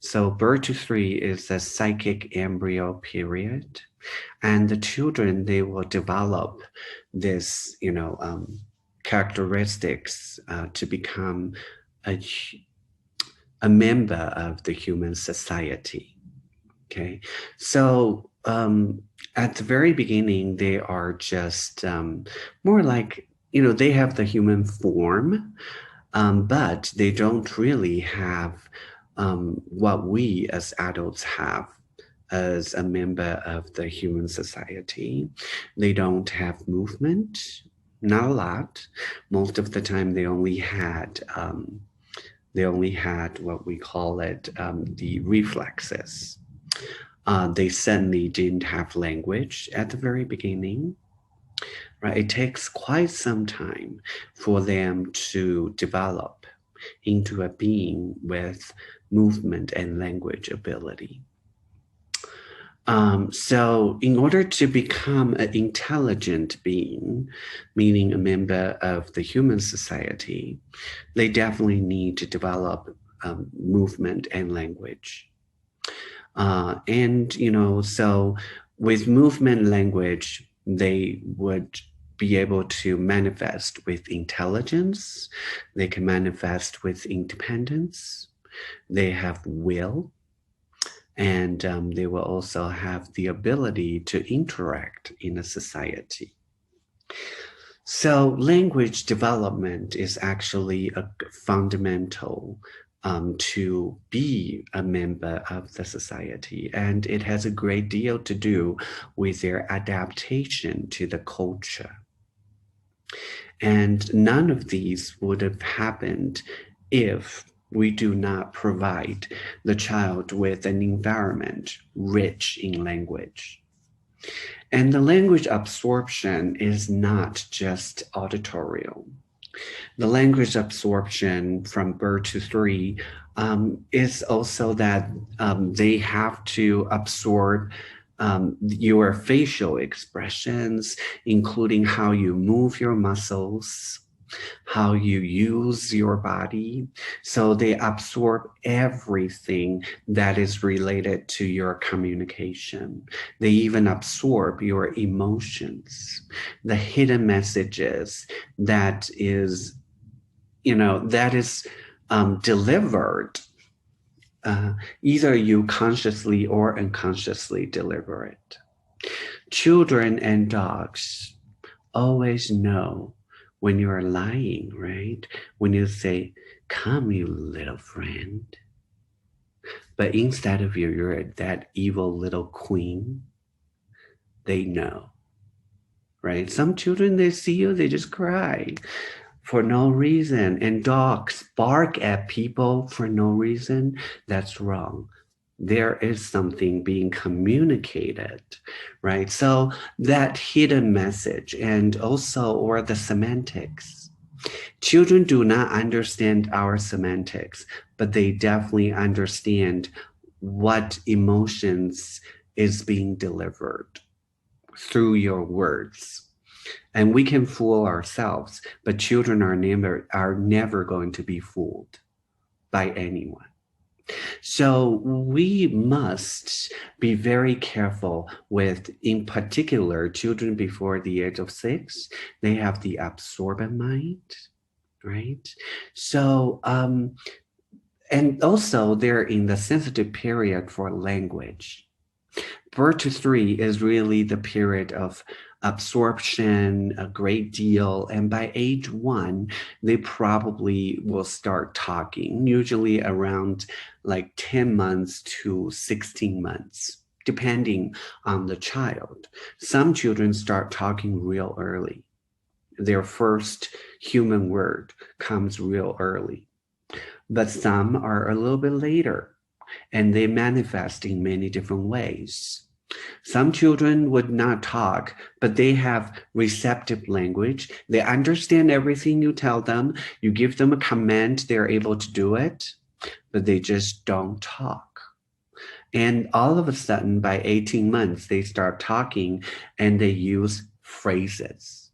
So birth to 3 is a psychic embryo period, and the children, they will develop this, characteristics to become a, a member of the human society. Okay, so at the very beginning, they are just more like, they have the human form, but they don't really have what we as adults have as a member of the human society. They don't have movement, not a lot. Most of the time, they only had what we call it the reflexes. They certainly didn't have language at the very beginning, right? It takes quite some time for them to develop into a being with movement and language ability. So in order to become an intelligent being, meaning a member of the human society, they definitely need to develop movement and language. So with movement language, they would be able to manifest with intelligence. They can manifest with independence. They have will, and they will also have the ability to interact in a society. So language development is actually a fundamental to be a member of the society. And it has a great deal to do with their adaptation to the culture. And none of these would have happened if we do not provide the child with an environment rich in language. And the language absorption is not just auditorial. The language absorption from birth to 3 is also that they have to absorb your facial expressions, including how you move your muscles, how you use your body. So they absorb everything that is related to your communication. They even absorb your emotions, the hidden messages that is delivered. Either you consciously or unconsciously deliver it. Children and dogs always know when you are lying, right? When you say, "Come, you little friend." But instead of you're that evil little queen, they know, right? Some children, they see you, they just cry for no reason. And dogs bark at people for no reason. That's wrong. There is something being communicated, right? So that hidden message or the semantics. Children do not understand our semantics, but they definitely understand what emotions is being delivered through your words. And we can fool ourselves, but children are never going to be fooled by anyone. So we must be very careful with, in particular, children before the age of 6. They have the absorbent mind, right? So, and also they're in the sensitive period for language. Birth to 3 is really the period of absorption, a great deal. And by age 1, they probably will start talking, usually around like 10 months to 16 months, depending on the child. Some children start talking real early. Their first human word comes real early. But some are a little bit later, and they manifest in many different ways. Some children would not talk, but they have receptive language. They understand everything you tell them. You give them a command, they're able to do it, but they just don't talk. And all of a sudden, by 18 months, they start talking and they use phrases.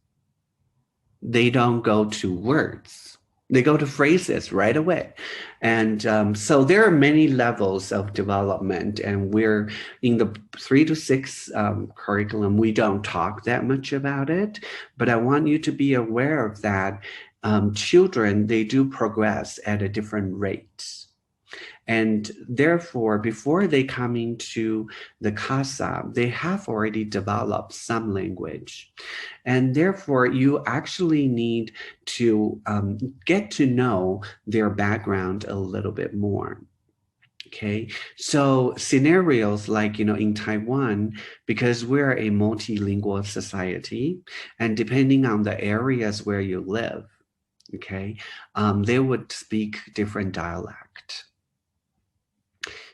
They don't go to words. They go to phrases right away. And so there are many levels of development, and we're in the 3 to 6 curriculum. We don't talk that much about it, but I want you to be aware of that. Children, they do progress at a different rate. And therefore, before they come into the casa, they have already developed some language. And therefore, you actually need to get to know their background a little bit more. Okay, so scenarios like, in Taiwan, because we're a multilingual society, and depending on the areas where you live, okay, they would speak different dialect.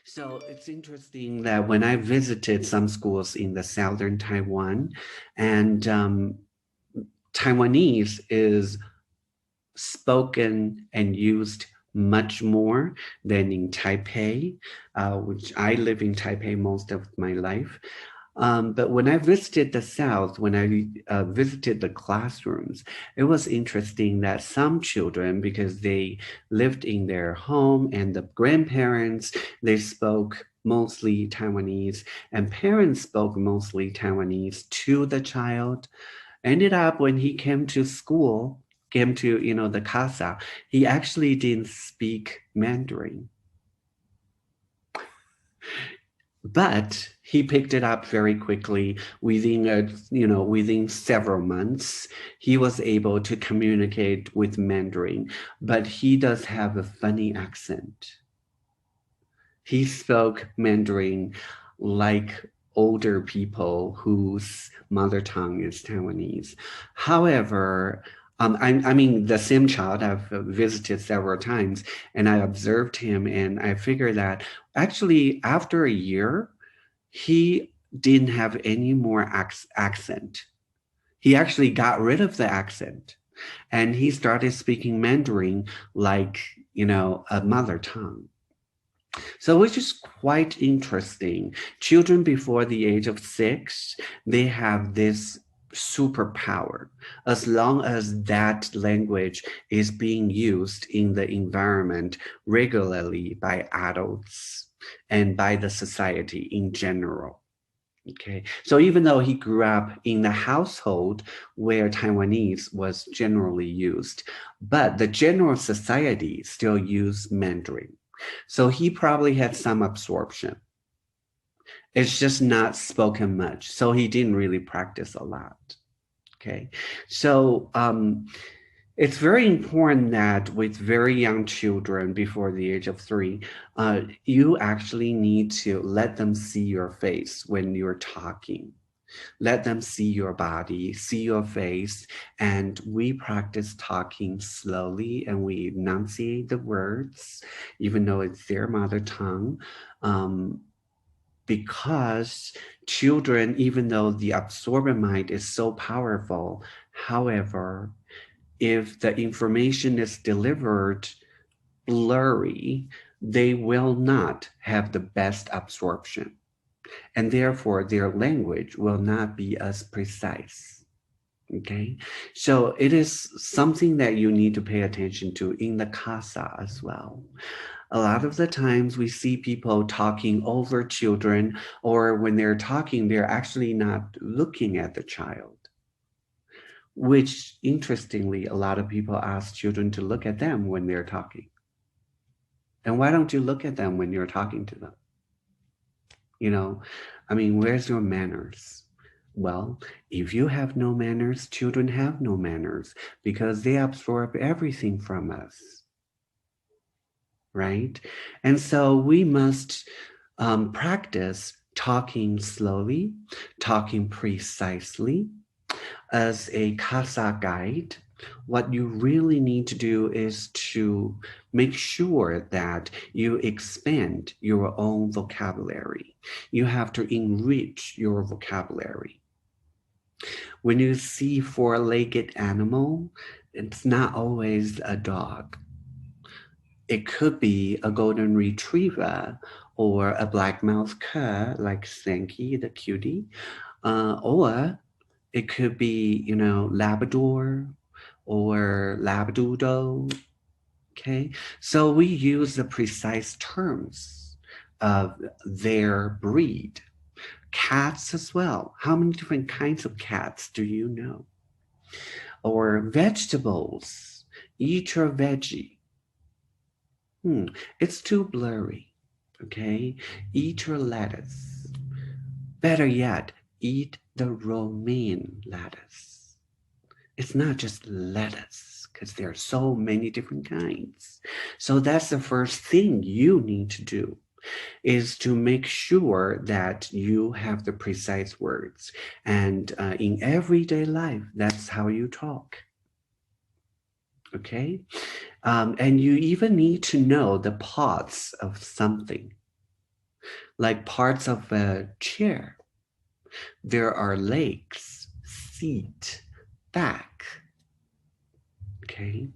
So it's interesting that when I visited some schools in the southern Taiwan, and Taiwanese is spoken and used much more than in Taipei, which I live in Taipei most of my life. But when I visited the South, when I visited the classrooms, it was interesting that some children, because they lived in their home and the grandparents, they spoke mostly Taiwanese, and parents spoke mostly Taiwanese to the child. Ended up when he came to school, came to, the casa, he actually didn't speak Mandarin. But he picked it up very quickly. Within several months, he was able to communicate with Mandarin, but he does have a funny accent. He spoke Mandarin like older people whose mother tongue is Taiwanese. However, I mean, the same child I've visited several times, and I observed him, and I figured that actually after a year, he didn't have any more accent. He actually got rid of the accent, and he started speaking Mandarin like, a mother tongue. So, which is quite interesting. Children before the age of 6, they have this superpower as long as that language is being used in the environment regularly by adults and by the society in general. Okay, so even though he grew up in the household where Taiwanese was generally used, but the general society still used Mandarin. So he probably had some absorption. It's just not spoken much. So he didn't really practice a lot. Okay. So it's very important that with very young children before the age of 3, you actually need to let them see your face when you're talking. Let them see your body, see your face, and we practice talking slowly and we enunciate the words, even though it's their mother tongue. Because children, even though the absorbent mind is so powerful, however, if the information is delivered blurry, they will not have the best absorption. And therefore, their language will not be as precise. Okay, so it is something that you need to pay attention to in the casa as well. A lot of the times we see people talking over children, or when they're talking, they're actually not looking at the child. Which, interestingly, a lot of people ask children to look at them when they're talking. And why don't you look at them when you're talking to them? Where's your manners? Well, if you have no manners, children have no manners because they absorb everything from us, right? And so we must practice talking slowly, talking precisely. As a casa guide, what you really need to do is to make sure that you expand your own vocabulary. You have to enrich your vocabulary. When you see four-legged animal, it's not always a dog. It could be a golden retriever or a black-mouthed cur like Sankey, the cutie, or it could be, Labrador or Labradoodle. Okay, so we use the precise terms of their breed. Cats as well. How many different kinds of cats do you know? Or vegetables. Eat your veggie. It's too blurry. Okay, eat your lettuce. Better yet, eat the romaine lettuce. It's not just lettuce, because there are so many different kinds. So that's the first thing you need to do, is to make sure that you have the precise words. And in everyday life, that's how you talk. Okay? And you even need to know the parts of something, like parts of a chair. There are legs, seat, back, okay?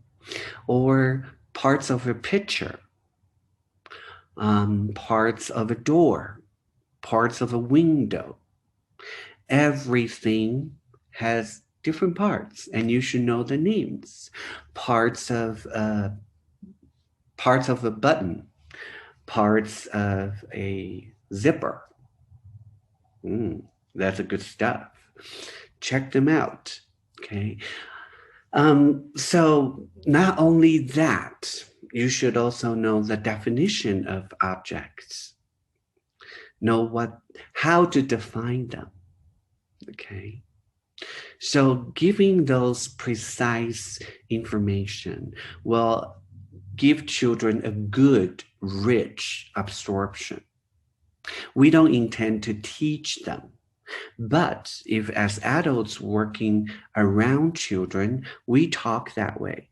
Or parts of a picture, parts of a door, parts of a window. Everything has different parts, and you should know the names. Parts of a button, parts of a zipper. That's a good stuff. Check them out. Okay. So not only that, you should also know the definition of objects. Know how to define them. Okay. So giving those precise information will give children a good, rich absorption. We don't intend to teach them. But if as adults working around children, we talk that way,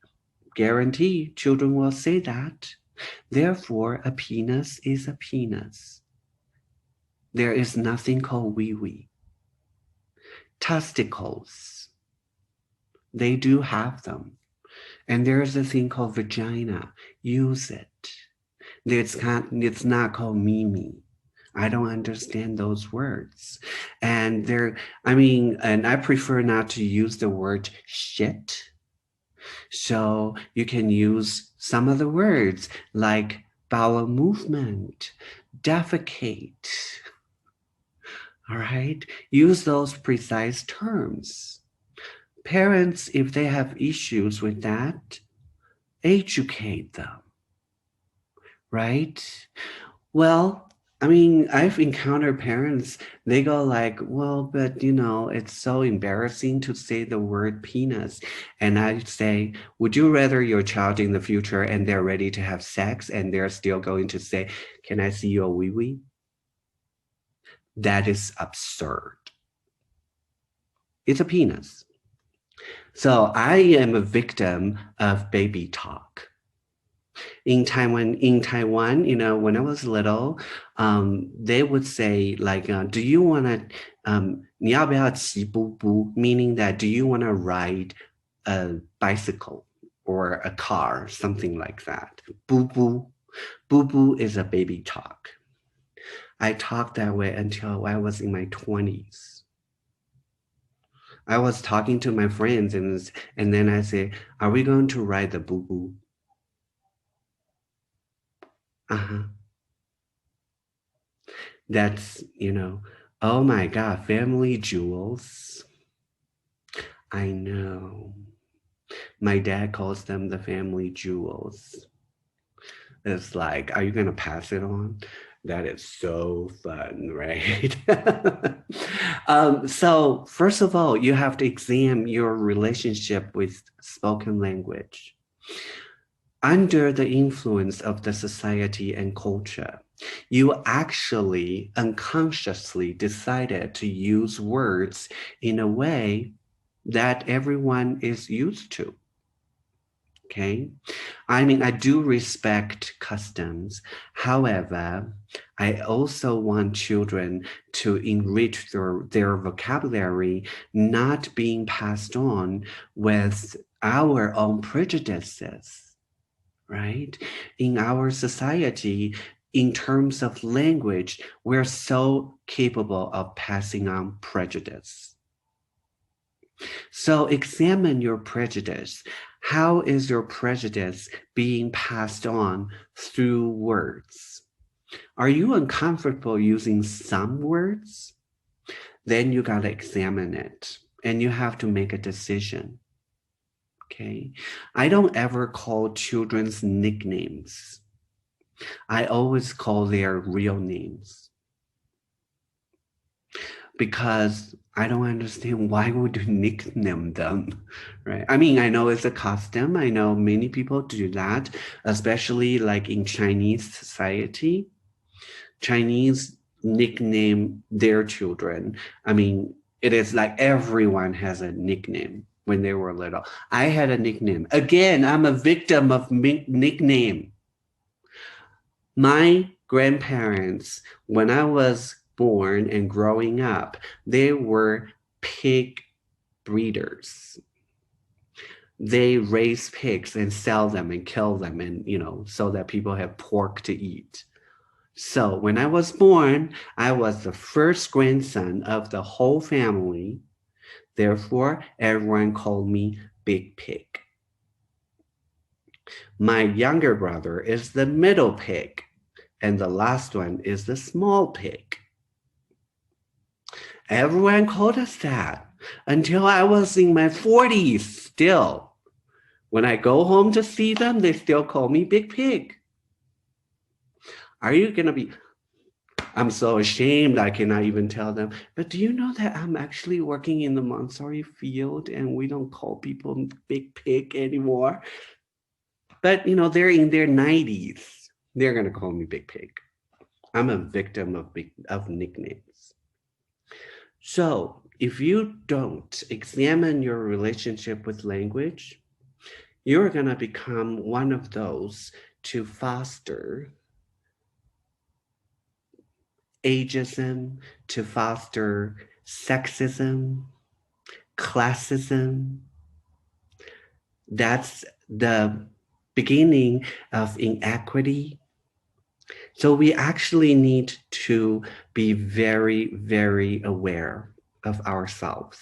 guarantee children will say that. Therefore, a penis is a penis. There is nothing called wee-wee. Testicles, they do have them. And there is a thing called vagina. Use it. It's not called Mimi. I don't understand those words. And I prefer not to use the word shit. So you can use some of the words like bowel movement, defecate. All right? Use those precise terms. Parents, if they have issues with that, educate them. Right? Well, I've encountered parents, they go like, well, but it's so embarrassing to say the word penis. And I say, would you rather your child in the future and they're ready to have sex and they're still going to say, can I see your wee-wee? That is absurd. It's a penis. So I am a victim of baby talk. In Taiwan, when I was little, they would say like, do you want to, 你要不要骑步步? Meaning that, do you want to ride a bicycle or a car, something like that. Boo boo. Boo boo is a baby talk. I talked that way until I was in my 20s. I was talking to my friends and then I say, are we going to ride the boo boo? That's, oh my God, family jewels. I know. My dad calls them the family jewels. It's like, are you going to pass it on? That is so fun, right? So first of all, you have to examine your relationship with spoken language. Under the influence of the society and culture, you actually unconsciously decided to use words in a way that everyone is used to. Okay? I do respect customs. However, I also want children to enrich their vocabulary, not being passed on with our own prejudices. Right? In our society, in terms of language, we're so capable of passing on prejudice. So examine your prejudice. How is your prejudice being passed on through words? Are you uncomfortable using some words? Then you got to examine it and you have to make a decision. Okay. I don't ever call children's nicknames. I always call their real names because I don't understand why would you nickname them, right? I mean, I know it's a custom. I know many people do that, especially like in Chinese society. Chinese nickname their children. I mean, it is like everyone has a nickname when they were little. I had a nickname. Again, I'm a victim of nickname. My grandparents, when I was born and growing up, they were pig breeders. They raise pigs and sell them and kill them and, so that people have pork to eat. So when I was born, I was the first grandson of the whole family. Therefore, everyone called me Big Pig. My younger brother is the middle pig, and the last one is the small pig. Everyone called us that until I was in my 40s still. When I go home to see them, they still call me Big Pig. Are you going to be... I'm so ashamed I cannot even tell them. But do you know that I'm actually working in the Montessori field and we don't call people Big Pig anymore? But, they're in their 90s. They're going to call me Big Pig. I'm a victim of nicknames. So if you don't examine your relationship with language, you're going to become one of those to foster ageism, to foster sexism, classism. That's the beginning of inequity. So we actually need to be very, very aware of ourselves.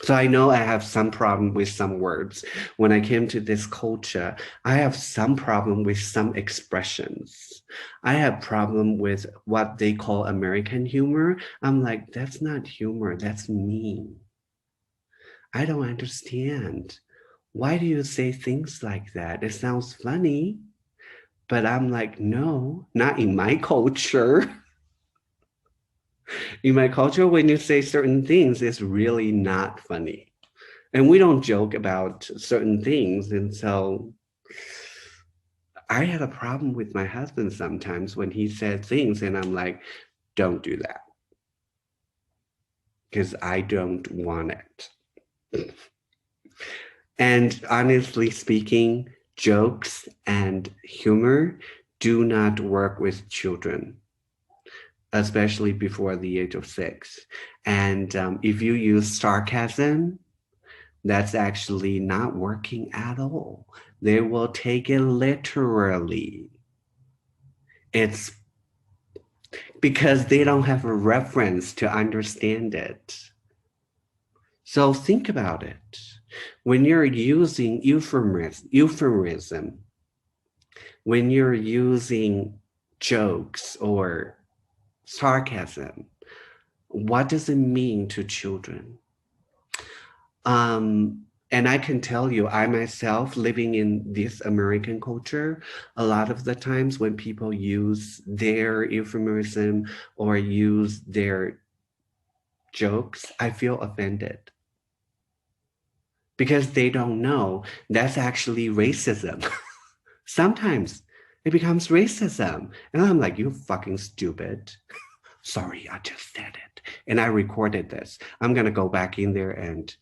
So I know I have some problem with some words. When I came to this culture, I have some problem with some expressions. I have problem with what they call American humor. I'm like, that's not humor, that's mean. I don't understand. Why do you say things like that? It sounds funny, but I'm like, no, not in my culture. In my culture, when you say certain things, it's really not funny. And we don't joke about certain things. And so I had a problem with my husband sometimes when he said things and I'm like, don't do that. Because I don't want it. And honestly speaking, jokes and humor do not work with children, especially before the age of 6. And if you use sarcasm, that's actually not working at all. They will take it literally. It's because they don't have a reference to understand it. So think about it. When you're using euphemism, when you're using jokes or sarcasm, what does it mean to children? And I can tell you, I myself, living in this American culture, a lot of the times when people use their euphemism or use their jokes, I feel offended. Because they don't know that's actually racism. Sometimes it becomes racism. And I'm like, you fucking stupid. Sorry, I just said it. And I recorded this. I'm going to go back in there and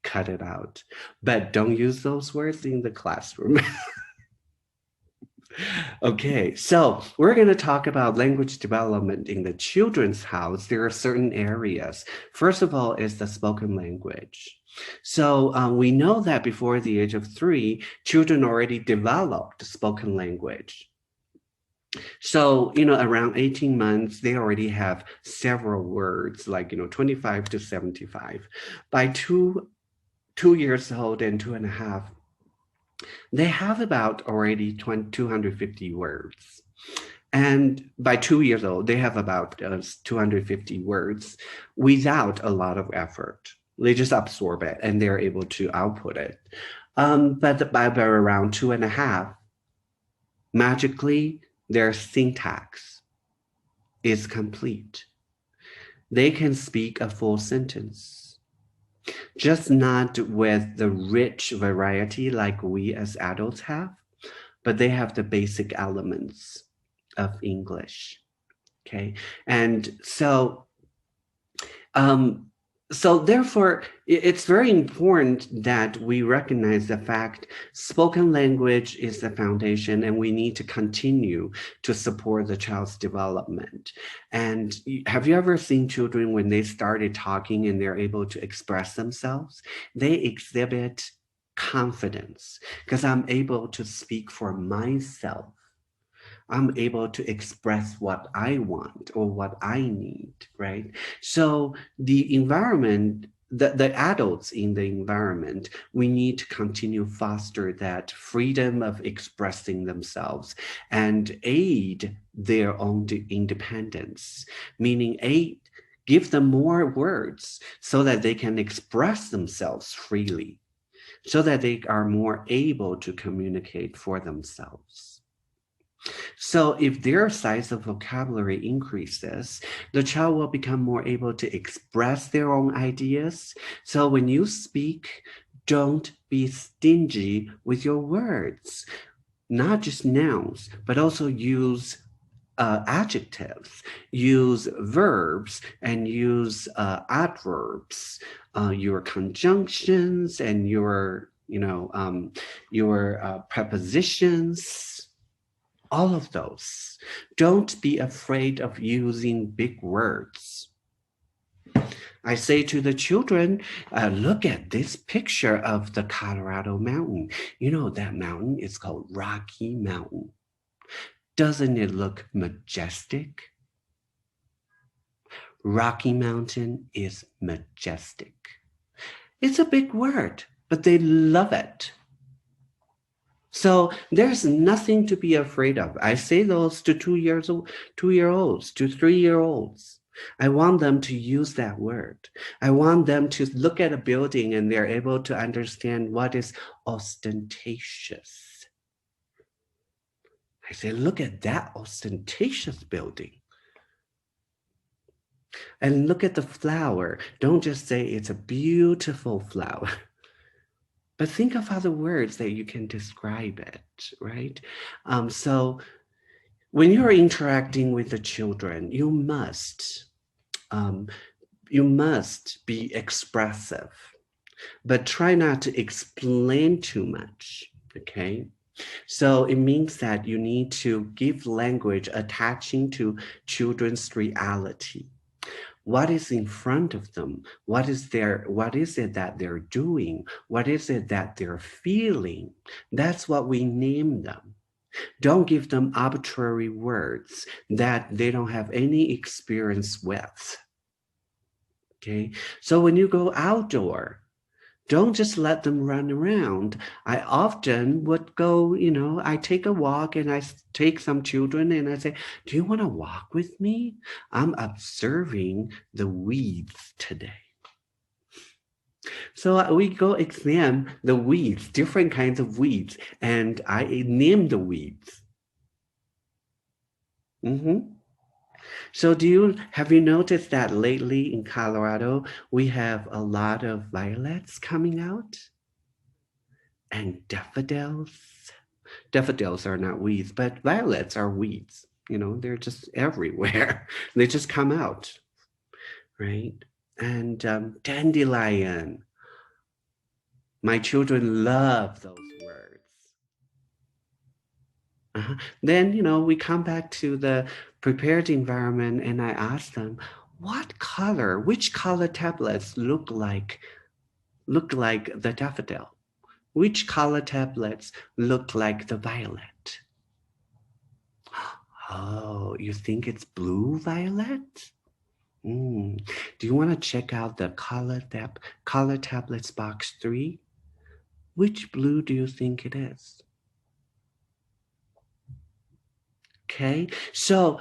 cut it out. But don't use those words in the classroom. Okay, so we're going to talk about language development in the children's house. There are certain areas. First of all is the spoken language. So we know that before the age of 3, children already developed spoken language. So, you know, around 18 months, they already have several words, like, you know, 25 to 75. By 2 years old and 2.5, they have about already 250 words. And by 2 years old, they have about 250 words without a lot of effort. They just absorb it and they're able to output it. But by around 2.5, magically, their syntax is complete. They can speak a full sentence, just not with the rich variety like we as adults have, but they have the basic elements of English. Okay. And um, so therefore, it's very important that we recognize the fact spoken language is the foundation, and we need to continue to support the child's development. And have you ever seen children when they started talking and they're able to express themselves? They exhibit confidence because I'm able to speak for myself. I'm able to express what I want or what I need, right? So the environment, the adults in the environment, we need to continue foster that freedom of expressing themselves and aid their own independence, meaning give them more words so that they can express themselves freely, so that they are more able to communicate for themselves. So if their size of vocabulary increases, the child will become more able to express their own ideas. So when you speak, don't be stingy with your words, not just nouns, but also use adjectives, use verbs, and use adverbs, your conjunctions and your, your prepositions, all of those. Don't be afraid of using big words. I say to the children, look at this picture of the Colorado mountain. You know, that mountain is called Rocky Mountain. Doesn't it look majestic? Rocky Mountain is majestic. It's a big word, but they love it. So there's nothing to be afraid of. I say those to 2-year-olds, to 3-year-olds. I want them to use that word. I want them to look at a building and they're able to understand what is ostentatious. I say, look at that ostentatious building. And look at the flower. Don't just say it's a beautiful flower. But think of other words that you can describe it, right? So when you're interacting with the children, you must be expressive, but try not to explain too much, okay? So it means that you need to give language attaching to children's reality. What is in front of them? What is it that they're doing? What is it that they're feeling? That's what we name them. Don't give them arbitrary words that they don't have any experience with. Okay, so when you go outdoor, don't just let them run around. I often would go, I take a walk and I take some children and I say, do you want to walk with me? I'm observing the weeds today. So we go examine the weeds, different kinds of weeds, and I name the weeds. So have you noticed that lately in Colorado, we have a lot of violets coming out? And daffodils? Daffodils are not weeds, but violets are weeds. They're just everywhere. They just come out, right? And dandelion. My children love those words. Then, we come back to the prepared environment and I ask them, which color tablets look like the daffodil? Which color tablets look like the violet? Oh, you think it's blue, Violet? Do you want to check out the color tablets box 3? Which blue do you think it is? Okay, so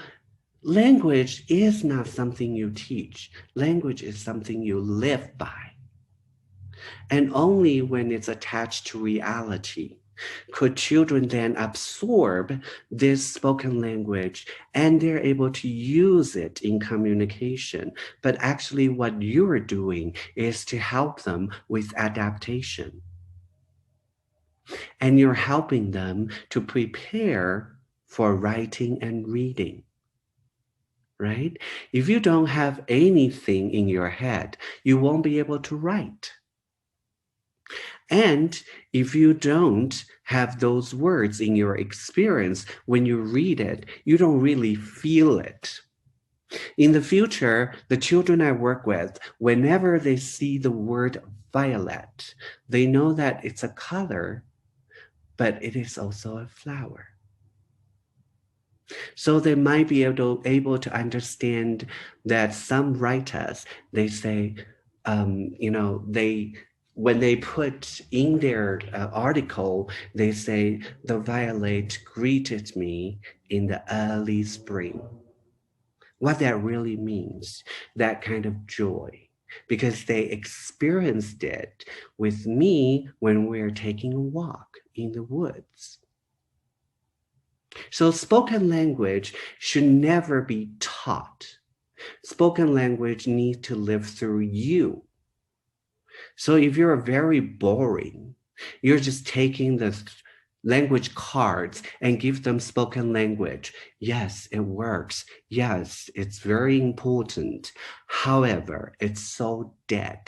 language is not something you teach. Language is something you live by. And only when it's attached to reality could children then absorb this spoken language and they're able to use it in communication. But actually, what you're doing is to help them with adaptation. And you're helping them to prepare for writing and reading. Right? If you don't have anything in your head, you won't be able to write. And if you don't have those words in your experience, when you read it, you don't really feel it. In the future, the children I work with, whenever they see the word violet, they know that it's a color, but it is also a flower. So they might be able to understand that some writers, they say, when they put in their article, they say, the violet greeted me in the early spring. What that really means, that kind of joy, because they experienced it with me when we're taking a walk in the woods. So spoken language should never be taught. Spoken language needs to live through you. So if you're very boring, you're just taking the language cards and give them spoken language. Yes, it works. Yes, it's very important. However, it's so dead.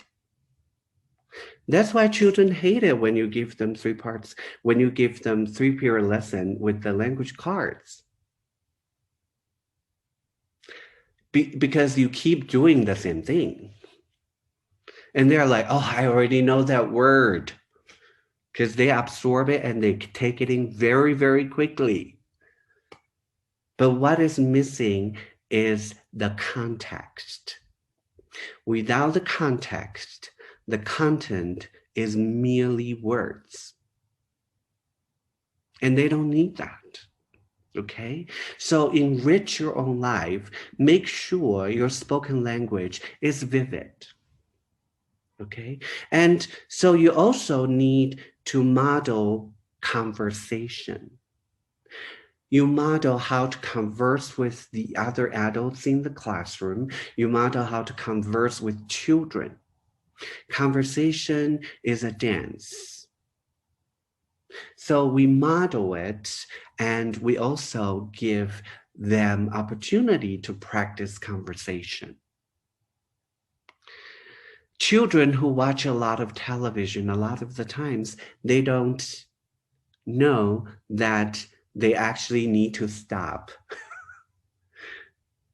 That's why children hate it when you give them 3 parts, when you give them 3-period lesson with the language cards. Because you keep doing the same thing. And they're like, oh, I already know that word. Because they absorb it and they take it in very, very quickly. But what is missing is the context. Without the context, the content is merely words. And they don't need that. Okay, so enrich your own life. Make sure your spoken language is vivid. Okay, and so you also need to model conversation. You model how to converse with the other adults in the classroom. You model how to converse with children. Conversation is a dance. So we model it, and we also give them opportunity to practice conversation. Children who watch a lot of television, a lot of the times, they don't know that they actually need to stop.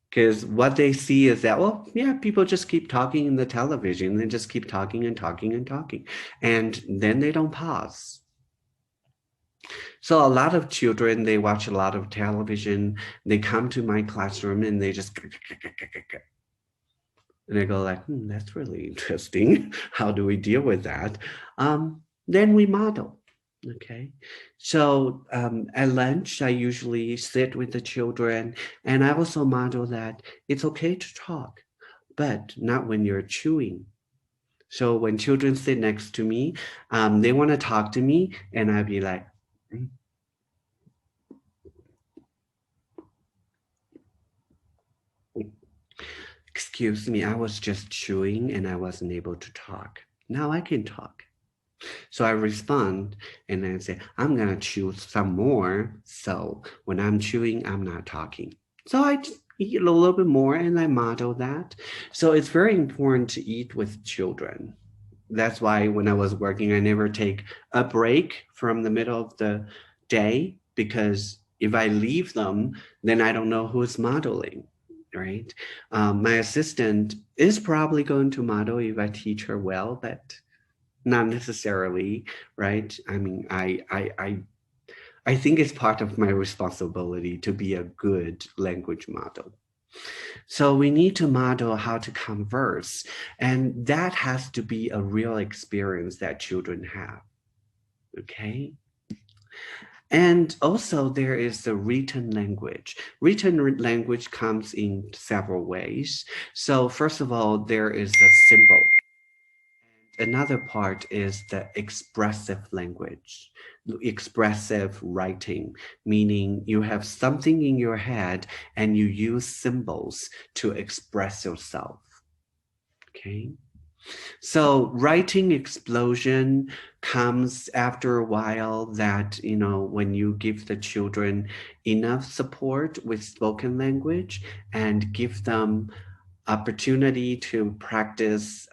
Because what they see is that, well, yeah, people just keep talking in the television. They just keep talking and talking and talking. And then they don't pause. So a lot of children, they watch a lot of television. They come to my classroom and they just, and I go like, that's really interesting. How do we deal with that? Then we model. Okay, so at lunch, I usually sit with the children, and I also model that it's okay to talk, but not when you're chewing. So when children sit next to me, they want to talk to me, and I'd be like, excuse me, I was just chewing and I wasn't able to talk. Now I can talk. So I respond and I say, I'm going to chew some more. So when I'm chewing, I'm not talking. So I just eat a little bit more and I model that. So it's very important to eat with children. That's why when I was working, I never take a break from the middle of the day, because if I leave them, then I don't know who's modeling. Right. My assistant is probably going to model if I teach her well, but not necessarily, right? I mean, I I think it's part of my responsibility to be a good language model. So we need to model how to converse, and that has to be a real experience that children have, okay? And also there is the written language. Written language comes in several ways. So first of all, there is the symbol. Another part is the expressive language, expressive writing, meaning you have something in your head and you use symbols to express yourself, okay? So writing explosion comes after a while that, when you give the children enough support with spoken language and give them opportunity to practice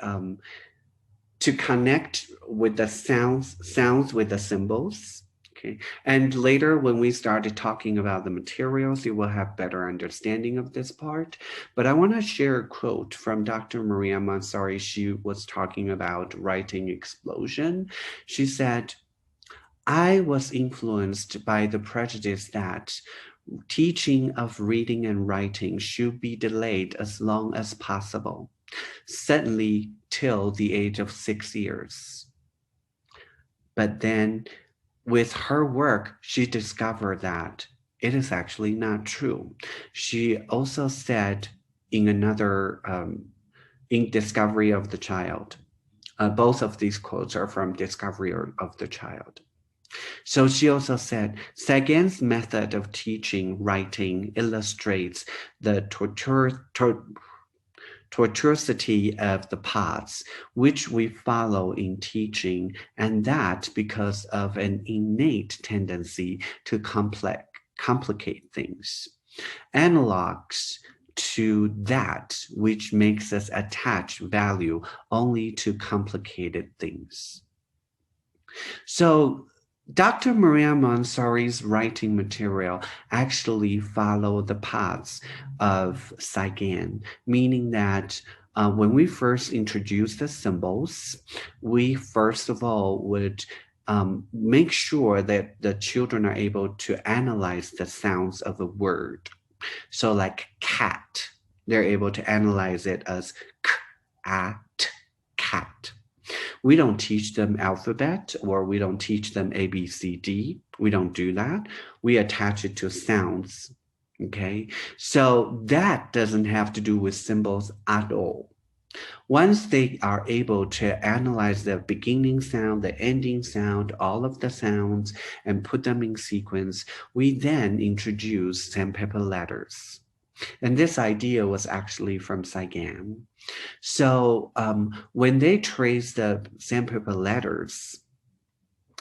to connect with the sounds with the symbols. Okay. And later when we started talking about the materials, you will have better understanding of this part. But I want to share a quote from Dr. Maria Montessori. She was talking about writing explosion. She said, I was influenced by the prejudice that teaching of reading and writing should be delayed as long as possible, certainly till the age of 6 years. But then with her work, she discovered that it is actually not true. She also said in another, in Discovery of the Child, both of these quotes are from Discovery of the Child. So she also said, Sagan's method of teaching writing illustrates the tortuosity of the paths which we follow in teaching, and that because of an innate tendency to complicate things. Analogs to that which makes us attach value only to complicated things. So Dr. Maria Montessori's writing material actually follow the paths of Sagan, meaning that when we first introduce the symbols, we first of all would make sure that the children are able to analyze the sounds of a word. So like cat, they're able to analyze it as k, a, t, cat. We don't teach them alphabet, or we don't teach them A, B, C, D. We don't do that. We attach it to sounds, okay? So that doesn't have to do with symbols at all. Once they are able to analyze the beginning sound, the ending sound, all of the sounds, and put them in sequence, we then introduce sandpaper letters. And this idea was actually from Sagan. So when they trace the sandpaper letters,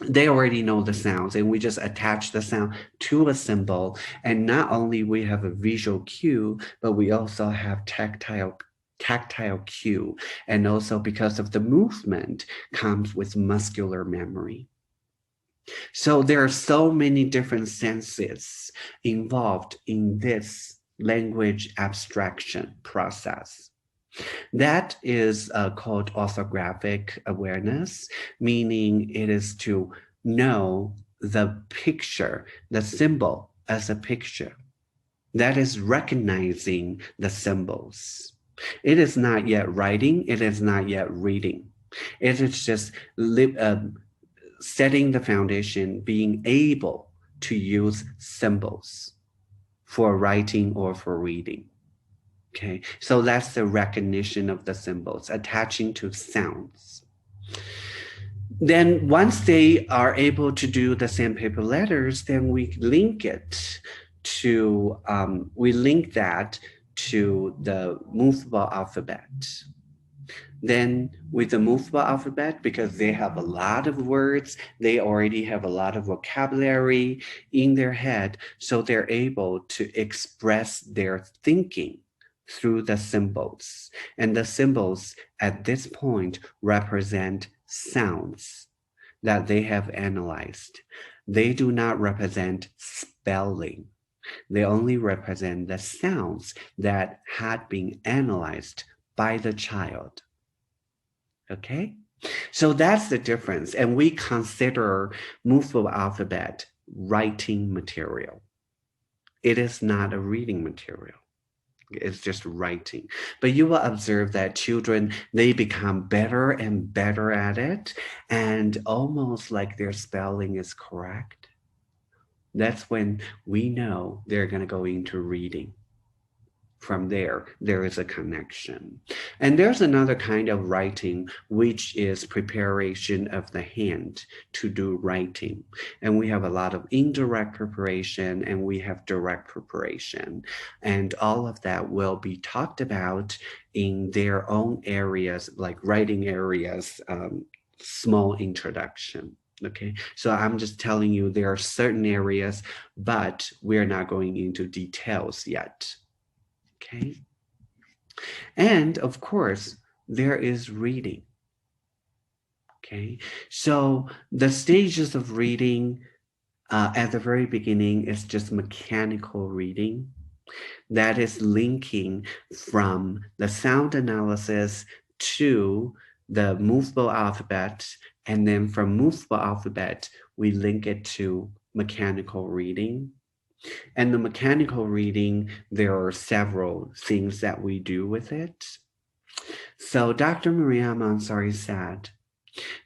they already know the sounds, and we just attach the sound to a symbol. And not only we have a visual cue, but we also have tactile cue. And also because of the movement comes with muscular memory. So there are so many different senses involved in this language abstraction process. That is called orthographic awareness, meaning it is to know the picture, the symbol as a picture. That is recognizing the symbols. It is not yet writing, it is not yet reading. It is just setting the foundation, being able to use symbols for writing or for reading. Okay, so that's the recognition of the symbols, attaching to sounds. Then once they are able to do the sandpaper letters, then we link it to, we link that to the movable alphabet. Then with the movable alphabet, because they have a lot of words, they already have a lot of vocabulary in their head, so they're able to express their thinking through the symbols. And the symbols at this point represent sounds that they have analyzed. They do not represent spelling. They only represent the sounds that had been analyzed by the child. Okay? So that's the difference. And we consider movable alphabet writing material. It is not a reading material. It's just writing. But you will observe that children, they become better and better at it, and almost like their spelling is correct. That's when we know they're going to go into reading. From there, there is a connection. And there's another kind of writing, which is preparation of the hand to do writing. And we have a lot of indirect preparation and we have direct preparation. And all of that will be talked about in their own areas, like writing areas, small introduction. Okay, so I'm just telling you there are certain areas, but we're not going into details yet. Okay. And of course, there is reading. Okay. So the stages of reading at the very beginning is just mechanical reading. That is linking from the sound analysis to the movable alphabet. And then from movable alphabet, we link it to mechanical reading. And the mechanical reading, there are several things that we do with it. So Dr. Maria Mansari said,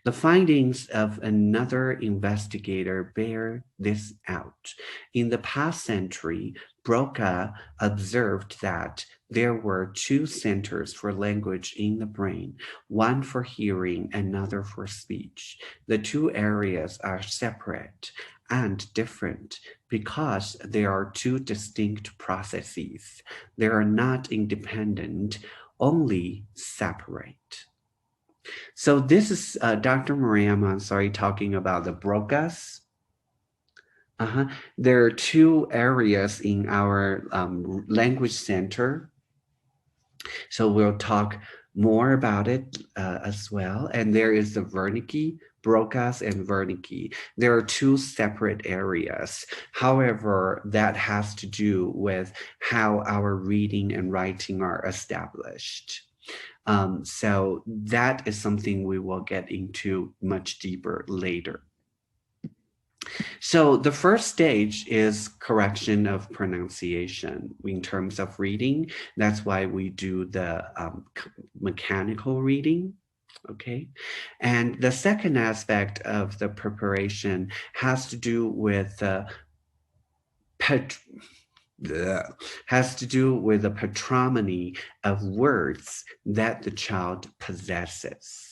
the findings of another investigator bear this out. In the past century, Broca observed that there were two centers for language in the brain, one for hearing, another for speech. The two areas are separate and different because they are two distinct processes. They are not independent, only separate. So this is Dr. Maria Mansari talking about the Broca's. There are two areas in our language center. So we'll talk more about it as well. And there is the Wernicke, Broca's and Wernicke. There are two separate areas. However, that has to do with how our reading and writing are established. So that is something we will get into much deeper later. So the first stage is correction of pronunciation in terms of reading. That's why we do the mechanical reading. Okay. And the second aspect of the preparation has to do with the patrimony of words that the child possesses.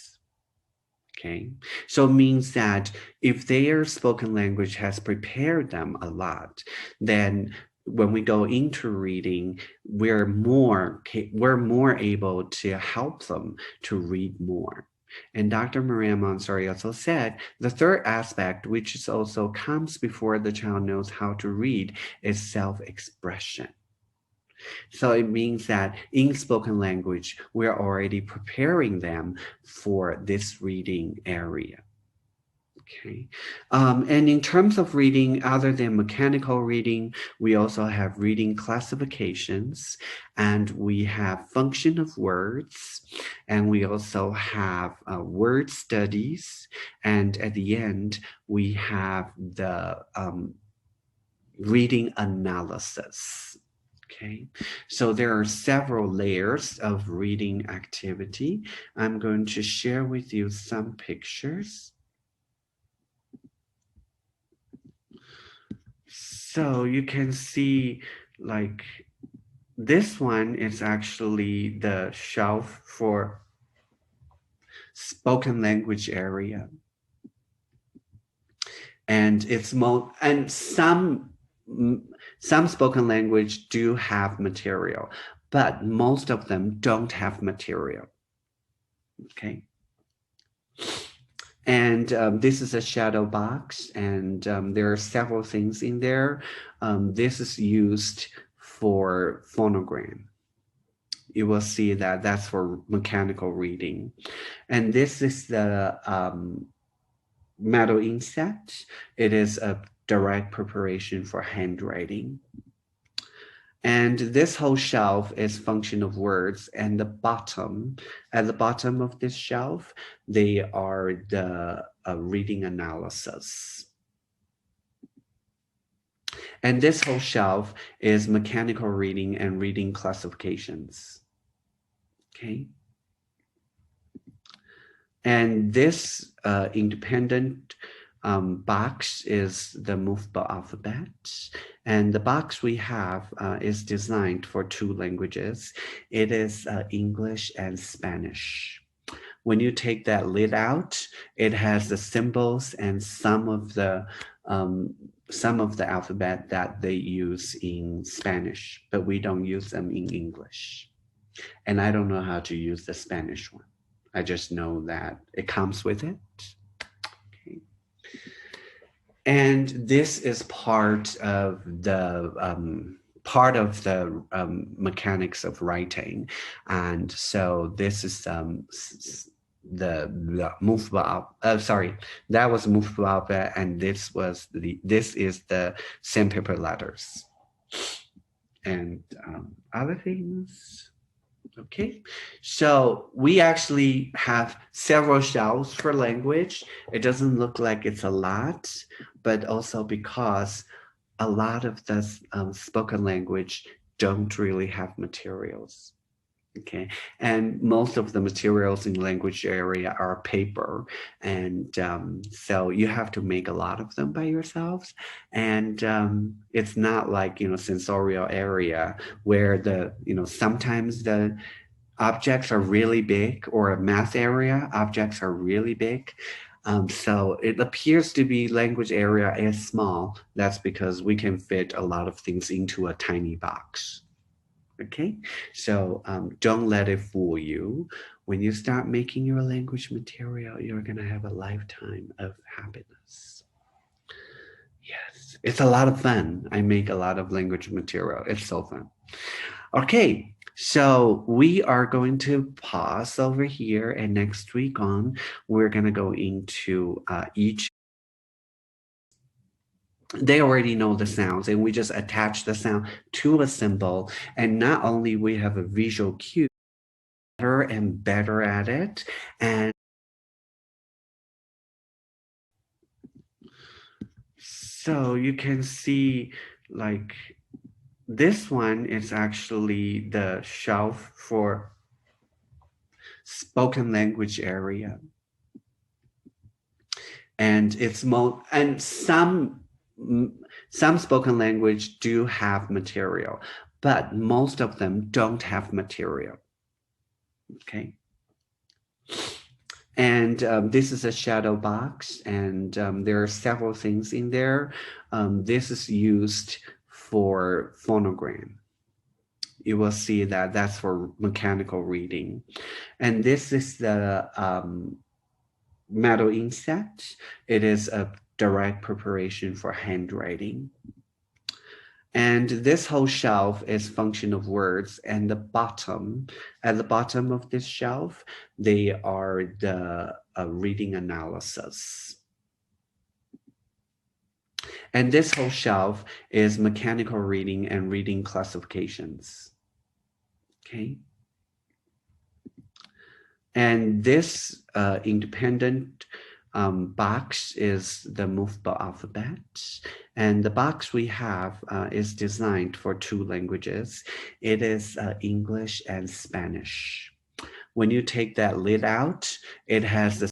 Okay, so it means that if their spoken language has prepared them a lot, then when we go into reading, we're more able to help them to read more. And Dr. Maria Mansari also said the third aspect, which is also comes before the child knows how to read, is self-expression. So it means that in spoken language, we're already preparing them for this reading area. Okay. And in terms of reading, other than mechanical reading, we also have reading classifications, and we have function of words, and we also have word studies, and at the end, we have the reading analysis. Okay, so there are several layers of reading activity. I'm going to share with you some pictures. So you can see, like, this one is actually the shelf for spoken language area. And it's some spoken language do have material, but most of them don't have material. Okay. And this is a shadow box, and there are several things in there. This is used for phonogram. You will see that that's for mechanical reading. And this is the metal inset. It is a direct preparation for handwriting. And this whole shelf is function of words, and at the bottom of this shelf, they are the reading analysis. And this whole shelf is mechanical reading and reading classifications. Okay. And this independent box is the movable alphabet. And the box we have is designed for 2 languages. It is English and Spanish. When you take that lid out, it has the symbols and some of the alphabet that they use in Spanish, but we don't use them in English. And I don't know how to use the Spanish one. I just know that it comes with it. Okay. And this is part of the mechanics of writing. And so this is the movable that was movable alphabet, and this is the sandpaper letters and other things. Okay, so we actually have several shelves for language. It doesn't look like it's a lot, but also because a lot of the spoken language don't really have materials. Okay, and most of the materials in language area are paper, and so you have to make a lot of them by yourselves. And it's not like, sensorial area where sometimes the objects are really big, or a math area, objects are really big. So it appears to be language area is small. That's because we can fit a lot of things into a tiny box. Okay, so don't let it fool you. When you start making your language material, you're going to have a lifetime of happiness. Yes, it's a lot of fun. I make a lot of language material. It's so fun. Okay, so we are going to pause over here, and next week on, we're going to go into each. They already know the sounds, and we just attach the sound to a symbol. And not only we have a visual cue, better and better at it. And so you can see, like, this one is actually the shelf for spoken language area. And it's some spoken language do have material, but most of them don't have material. Okay. And this is a shadow box, and there are several things in there. This is used for phonogram. You will see that that's for mechanical reading. And this is the metal inset. It is a direct preparation for handwriting. And this whole shelf is function of words, and at the bottom of this shelf, they are the reading analysis. And this whole shelf is mechanical reading and reading classifications. Okay. And this independent box is the movable alphabet. And the box we have is designed for 2 languages. It is English and Spanish. When you take that lid out, it has the